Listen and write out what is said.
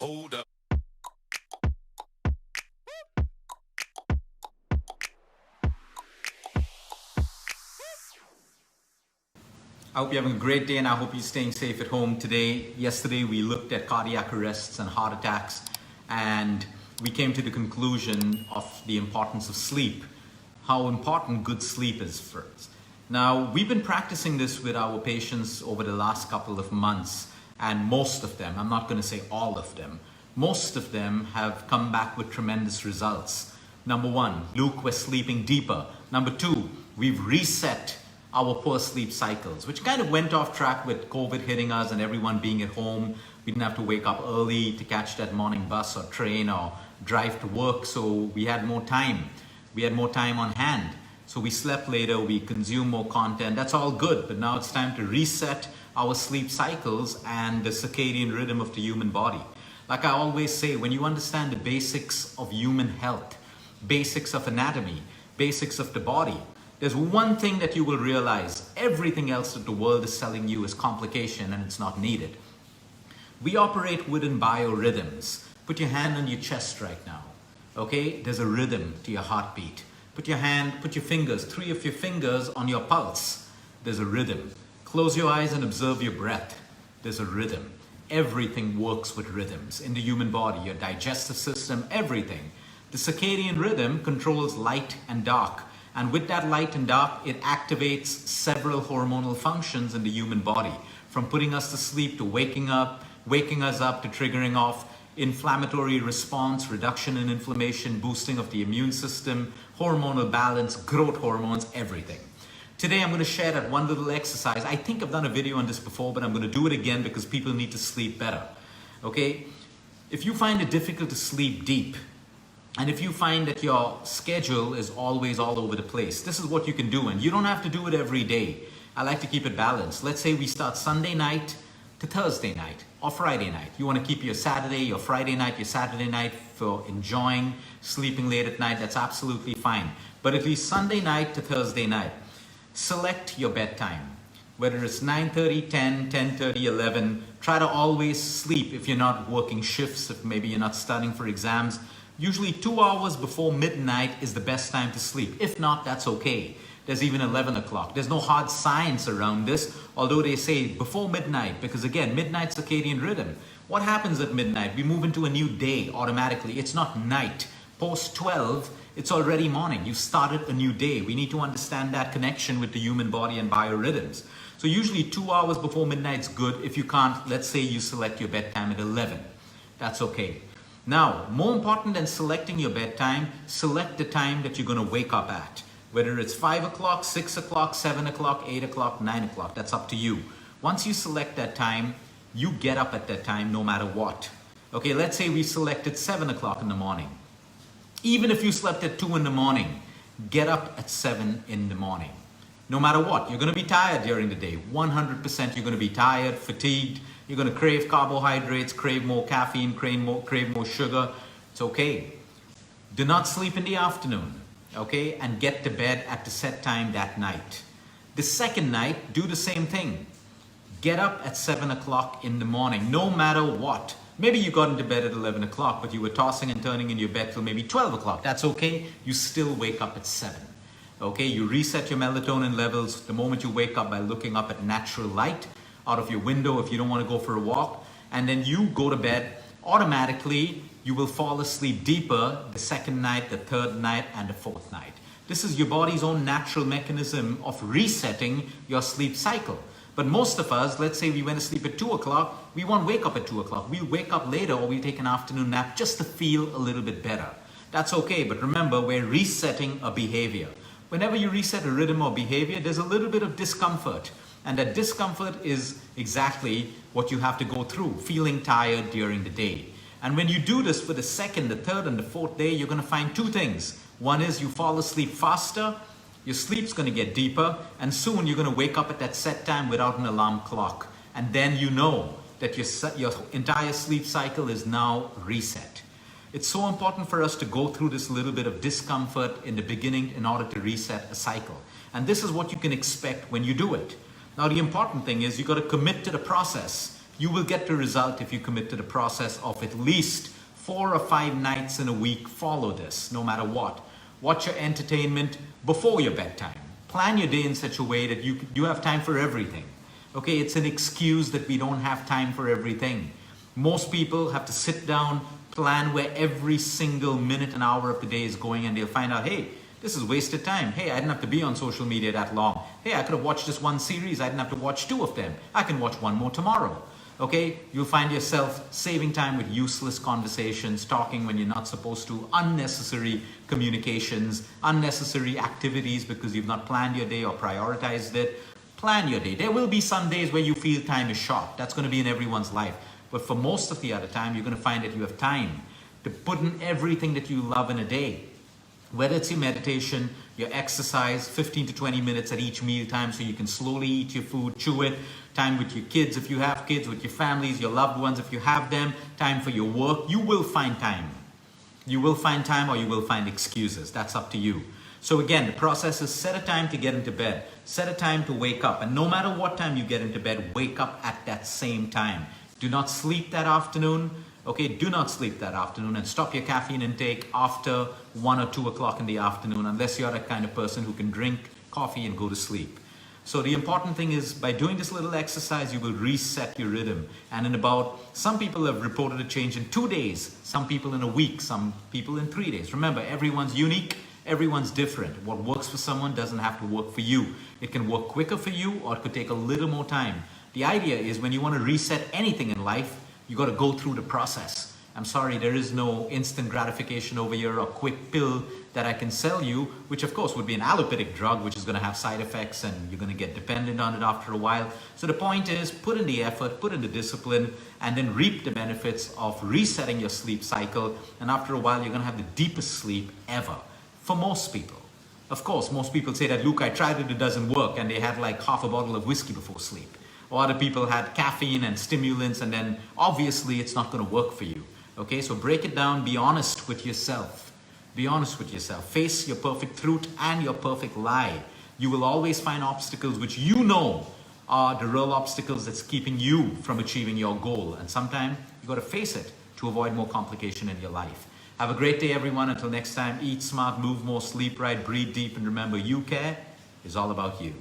Hold up. I hope you're having a great day and I hope you're staying safe at home today. Yesterday we looked at cardiac arrests and heart attacks and we came to the conclusion of the importance of sleep, how important good sleep is for us. Now, we've been practicing this with our patients over the last couple of months and most of them, I'm not going to say all of them, most of them have come back with tremendous results. Number one, Luke, we're sleeping deeper. Number two, we've reset our poor sleep cycles, which kind of went off track with COVID hitting us and everyone being at home. We didn't have to wake up early to catch that morning bus or train or drive to work, so we had more time. We had more time on hand. So we slept later, we consumed more content. That's all good, but now it's time to reset our sleep cycles and the circadian rhythm of the human body. Like I always say, when you understand the basics of human health, basics of anatomy, basics of the body, there's one thing that you will realize: everything else that the world is selling you is complication and it's not needed. We operate within biorhythms. Put your hand on your chest right now. Okay? There's a rhythm to your heartbeat. Put your fingers, 3 of your fingers on your pulse. There's a rhythm. Close your eyes and observe your breath. There's a rhythm. Everything works with rhythms in the human body, your digestive system, everything. The circadian rhythm controls light and dark. And with that light and dark, it activates several hormonal functions in the human body, from putting us to sleep to waking us up to triggering off inflammatory response, reduction in inflammation, boosting of the immune system, hormonal balance, growth hormones, everything. Today I'm going to share that one little exercise. I think I've done a video on this before, but I'm going to do it again because people need to sleep better. Okay? If you find it difficult to sleep deep, and if you find that your schedule is always all over the place, this is what you can do. And you don't have to do it every day. I like to keep it balanced. Let's say we start Sunday night to Thursday night or Friday night. You want to keep your Saturday, your Friday night, your Saturday night for enjoying sleeping late at night. That's absolutely fine. But at least Sunday night to Thursday night, select your bedtime. Whether it's 9:30, 10, 10:30, 11, try to always sleep if you're not working shifts, if maybe you're not studying for exams. Usually 2 hours before midnight is the best time to sleep. If not, that's okay. There's even 11 o'clock. There's no hard science around this, although they say before midnight, because again, midnight circadian rhythm. What happens at midnight? We move into a new day automatically. It's not night. Post 12, it's already morning. You started a new day. We need to understand that connection with the human body and biorhythms. So usually 2 hours before midnight's good. If you can't, let's say you select your bedtime at 11. That's okay. Now, more important than selecting your bedtime, select the time that you're going to wake up at. Whether it's 5 o'clock, 6 o'clock, 7 o'clock, 8 o'clock, 9 o'clock, that's up to you. Once you select that time, you get up at that time no matter what. Okay, let's say we selected 7 o'clock in the morning. Even if you slept at 2 in the morning, get up at 7 in the morning. No matter what, you're going to be tired during the day. 100% you're going to be tired, fatigued. You're going to crave carbohydrates, crave more caffeine, crave more sugar. It's okay. Do not sleep in the afternoon, okay? And get to bed at the set time that night. The second night, do the same thing. Get up at 7 o'clock in the morning, no matter what. Maybe you got into bed at 11 o'clock, but you were tossing and turning in your bed till maybe 12 o'clock. That's okay. You still wake up at 7. Okay, you reset your melatonin levels the moment you wake up by looking up at natural light out of your window if you don't want to go for a walk, and then you go to bed. Automatically you will fall asleep deeper the second night, the third night, and the fourth night. This is your body's own natural mechanism of resetting your sleep cycle. But most of us, let's say we went to sleep at 2 o'clock, we won't wake up at 2 o'clock. We wake up later or we take an afternoon nap just to feel a little bit better. That's okay, but remember, we're resetting a behavior. Whenever you reset a rhythm or behavior, there's a little bit of discomfort. And that discomfort is exactly what you have to go through, feeling tired during the day. And when you do this for the second, the third, and the fourth day, you're going to find two things. One is you fall asleep faster, your sleep's going to get deeper, and soon you're going to wake up at that set time without an alarm clock. And then you know that your entire sleep cycle is now reset. It's so important for us to go through this little bit of discomfort in the beginning in order to reset a cycle. And this is what you can expect when you do it. Now, the important thing is you got to commit to the process. You will get the result if you commit to the process of at least 4 or 5 nights in a week. Follow this, no matter what. Watch your entertainment before your bedtime. Plan your day in such a way that you have time for everything. Okay, it's an excuse that we don't have time for everything. Most people have to sit down, plan where every single minute and hour of the day is going, and they'll find out, hey, this is wasted time. Hey, I didn't have to be on social media that long. Hey, I could have watched this one series. I didn't have to watch 2 of them. I can watch 1 more tomorrow. Okay, you'll find yourself saving time with useless conversations, talking when you're not supposed to, unnecessary communications, unnecessary activities because you've not planned your day or prioritized it. Plan your day. There will be some days where you feel time is short. That's going to be in everyone's life. But for most of the other time, you're going to find that you have time to put in everything that you love in a day. Whether it's your meditation, your exercise, 15 to 20 minutes at each meal time so you can slowly eat your food, chew it, time with your kids if you have kids, with your families, your loved ones if you have them, time for your work, you will find time. You will find time or you will find excuses. That's up to you. So again, the process is set a time to get into bed, set a time to wake up, and no matter what time you get into bed, wake up at that same time. Do not sleep that afternoon. Okay, do not sleep that afternoon and stop your caffeine intake after 1 or 2 o'clock in the afternoon unless you're the kind of person who can drink coffee and go to sleep. So the important thing is by doing this little exercise, you will reset your rhythm. And in about, some people have reported a change in 2 days, some people in a week, some people in 3 days. Remember, everyone's unique, everyone's different. What works for someone doesn't have to work for you. It can work quicker for you or it could take a little more time. The idea is when you want to reset anything in life, you got to go through the process. I'm sorry, there is no instant gratification over here or quick pill that I can sell you, which of course would be an allopathic drug, which is going to have side effects and you're going to get dependent on it after a while. So the point is, put in the effort, put in the discipline, and then reap the benefits of resetting your sleep cycle. And after a while, you're going to have the deepest sleep ever for most people. Of course, most people say that, Luke, I tried it, it doesn't work, and they had like half a bottle of whiskey before sleep. Or other people had caffeine and stimulants, and then obviously it's not going to work for you. Okay, so break it down, be honest with yourself. Be honest with yourself. Face your perfect truth and your perfect lie. You will always find obstacles which you know are the real obstacles that's keeping you from achieving your goal. And sometimes you got to face it to avoid more complication in your life. Have a great day, everyone. Until next time, eat smart, move more, sleep right, breathe deep, and remember, you care is all about you.